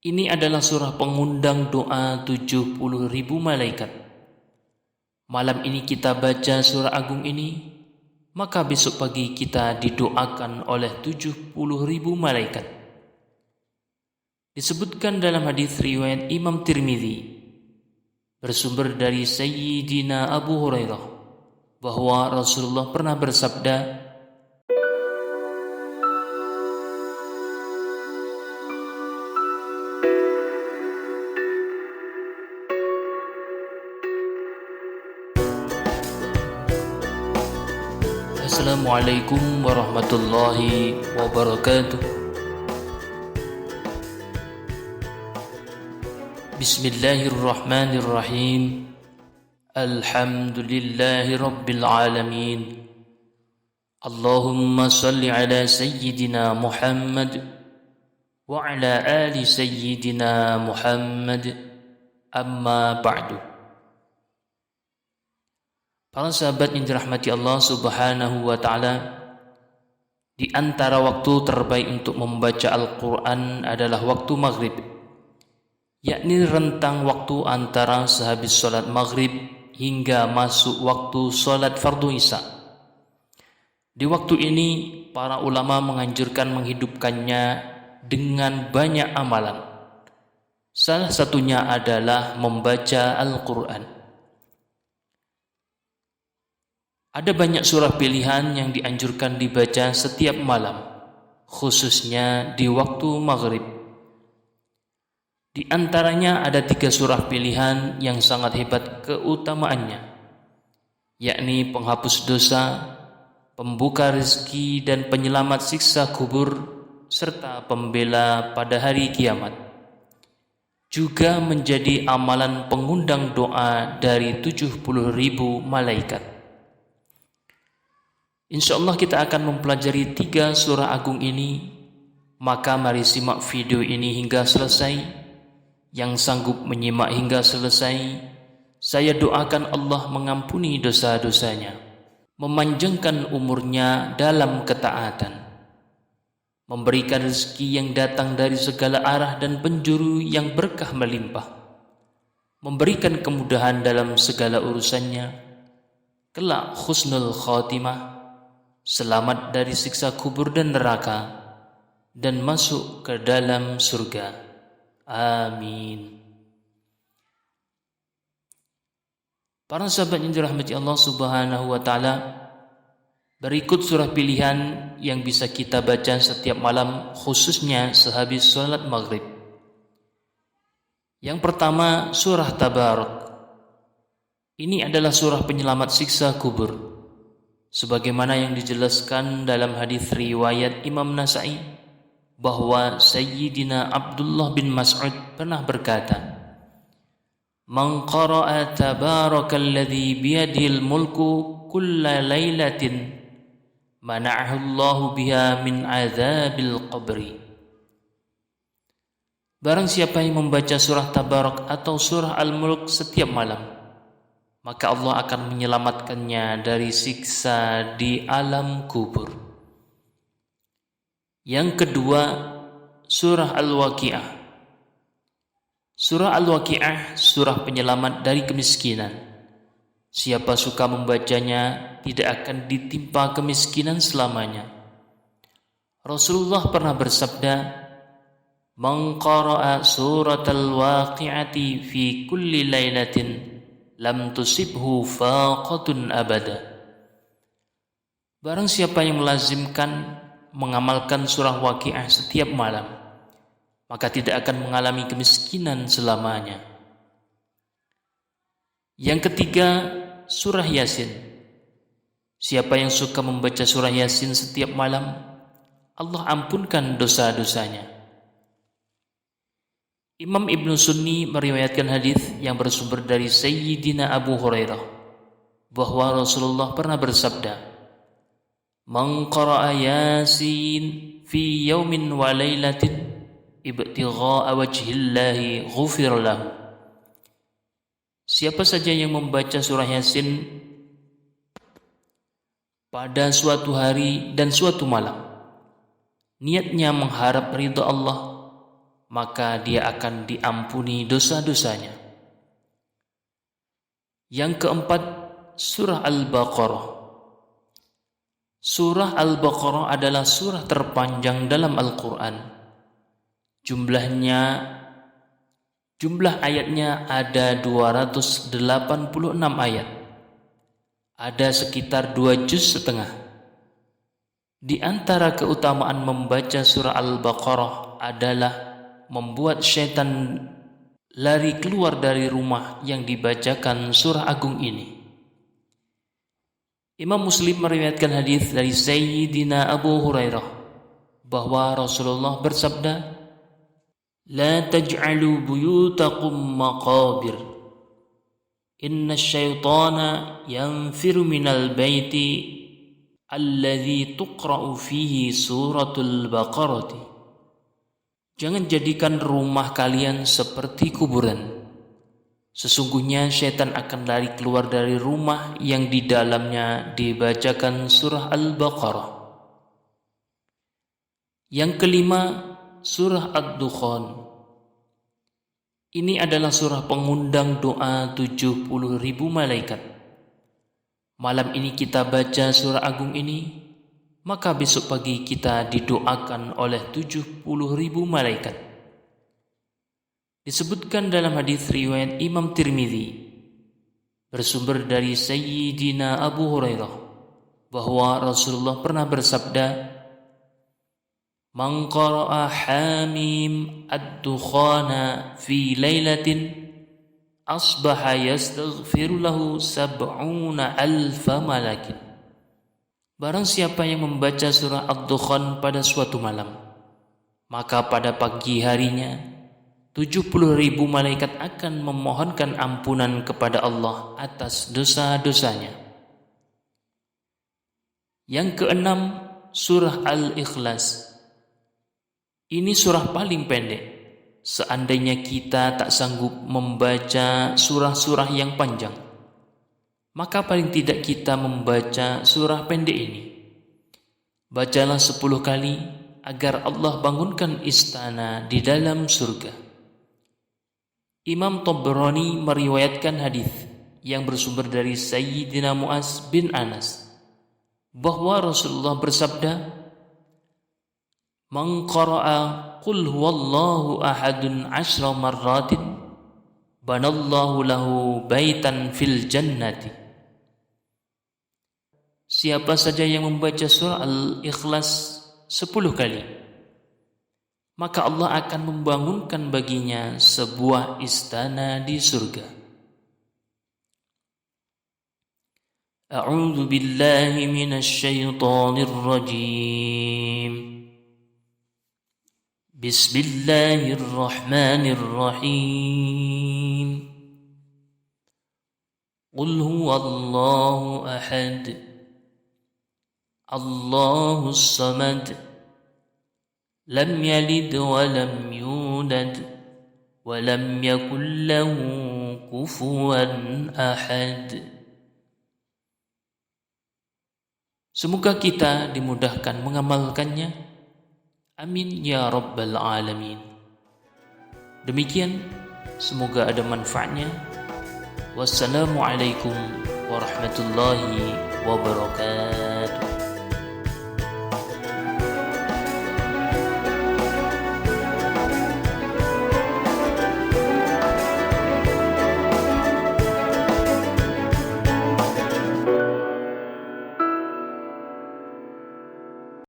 Ini adalah surah pengundang doa 70.000 malaikat. Malam ini kita baca surah agung ini, maka besok pagi kita didoakan oleh 70.000 malaikat. Disebutkan dalam hadis riwayat Imam Tirmidzi bersumber dari Sayyidina Abu Hurairah bahwa Rasulullah pernah bersabda, Assalamualaikum warahmatullahi wabarakatuh. Bismillahirrahmanirrahim. Alhamdulillahi rabbil alamin. Allahumma salli ala Sayyidina Muhammad wa ala ali Sayyidina Muhammad. Amma ba'du. Para sahabat yang dirahmati Allah Subhanahu wa Ta'ala, di antara waktu terbaik untuk membaca Al-Quran adalah waktu maghrib, yakni rentang waktu antara sehabis sholat maghrib hingga masuk waktu sholat fardu isya. Di waktu ini, para ulama menganjurkan menghidupkannya dengan banyak amalan. Salah satunya adalah membaca Al-Quran. Ada banyak surah pilihan yang dianjurkan dibaca setiap malam, khususnya di waktu maghrib. Di antaranya ada 3 surah pilihan yang sangat hebat keutamaannya, yakni penghapus dosa, pembuka rezeki dan penyelamat siksa kubur, serta pembela pada hari kiamat. Juga menjadi amalan pengundang doa dari 70.000 malaikat. InsyaAllah kita akan mempelajari 3 surah agung ini, maka mari simak video ini hingga selesai. Yang sanggup menyimak hingga selesai, saya doakan Allah mengampuni dosa-dosanya, memanjangkan umurnya dalam ketaatan, memberikan rezeki yang datang dari segala arah dan penjuru yang berkah melimpah, memberikan kemudahan dalam segala urusannya, kelak husnul khatimah, selamat dari siksa kubur dan neraka, dan masuk ke dalam surga. Amin. Para sahabat yang dirahmati Allah Subhanahu wa Ta'ala, berikut surah pilihan yang bisa kita baca setiap malam, khususnya sehabis sholat maghrib. Yang pertama, surah Tabarak. Ini adalah surah penyelamat siksa kubur, sebagaimana yang dijelaskan dalam hadis riwayat Imam Nasa'i bahwa Sayyidina Abdullah bin Mas'ud pernah berkata, "Man qara'a tabarakalladzi biyadihil mulku kulla lailatin mana'ahu Allahu biha min azabil qabri." Barang siapa yang membaca surah Tabarak atau surah Al-Mulk setiap malam, maka Allah akan menyelamatkannya dari siksa di alam kubur. Yang kedua, surah Al-Waqi'ah. Surah Al-Waqi'ah, surah penyelamat dari kemiskinan. Siapa suka membacanya tidak akan ditimpa kemiskinan selamanya. Rasulullah pernah bersabda, "Man qara'a suratal waqi'ati fi kulli lailatin lam tusibhu faqatun abada." Barang siapa yang melazimkan mengamalkan surah Waqi'ah setiap malam, maka tidak akan mengalami kemiskinan selamanya. Yang ketiga, surah Yasin. Siapa yang suka membaca surah Yasin setiap malam, Allah ampunkan dosa-dosanya. Imam Ibnu Sunni meriwayatkan hadis yang bersumber dari Sayyidina Abu Hurairah bahwa Rasulullah pernah bersabda, "Man qara'a Yasin fi yaumin wa lailatin ibtigha'a wajhillahi ghufir lahu." Siapa saja yang membaca surah Yasin pada suatu hari dan suatu malam, niatnya mengharap ridha Allah, maka dia akan diampuni dosa-dosanya. Yang keempat, surah Al-Baqarah. Surah Al-Baqarah adalah surah terpanjang dalam Al-Quran. Jumlah ayatnya ada 286 ayat. Ada sekitar 2 juz setengah. Di antara keutamaan membaca surah Al-Baqarah adalah membuat syaitan lari keluar dari rumah yang dibacakan surah agung ini. Imam Muslim meriwayatkan hadis dari Sayyidina Abu Hurairah bahwa Rasulullah bersabda, "La taj'alu buyutakum maqabir. Inna syaitana yanfiru minal baiti alladhi tuqra'u fihi suratul Baqarati." Jangan jadikan rumah kalian seperti kuburan. Sesungguhnya syaitan akan lari keluar dari rumah yang di dalamnya dibacakan surah Al-Baqarah. Yang kelima, surah Ad-Dukhan. Ini adalah surah pengundang doa 70.000 malaikat. Malam ini kita baca surah agung ini, maka besok pagi kita didoakan oleh 70.000 malaikat. Disebutkan dalam hadis riwayat Imam Tirmidzi bersumber dari Sayyidina Abu Hurairah bahwa Rasulullah pernah bersabda, "Man qara'a Hamim ad-dukhana fi lailatin asbaha yastaghfiru lahu 70,000 malakin." Barang siapa yang membaca surah Ad-Dukhan pada suatu malam, maka pada pagi harinya 70.000 malaikat akan memohonkan ampunan kepada Allah atas dosa-dosanya. Yang keenam, surah Al-Ikhlas. Ini surah paling pendek. Seandainya kita tak sanggup membaca surah-surah yang panjang, maka paling tidak kita membaca surah pendek ini. Bacalah 10 kali agar Allah bangunkan istana di dalam surga. Imam Tabrani meriwayatkan hadis yang bersumber dari Sayyidina Mu'az bin Anas bahwa Rasulullah bersabda, "Man qara'a qul huwallahu ahadun 10 marratin banallahu lahu baitan fil jannati." Siapa saja yang membaca surah Al-Ikhlas 10 kali, maka Allah akan membangunkan baginya sebuah istana di surga. A'udzu billahi minasy syaithanir rajim. Bismillahirrahmanirrahim. Qul huwallahu ahad. Allahus samad. Lam yalid wa lam yulad wa lam yakul lahu kufuwan ahad. Semoga kita dimudahkan mengamalkannya. Amin ya rabbal alamin. Demikian, semoga ada manfaatnya. Wassalamualaikum warahmatullahi wabarakatuh.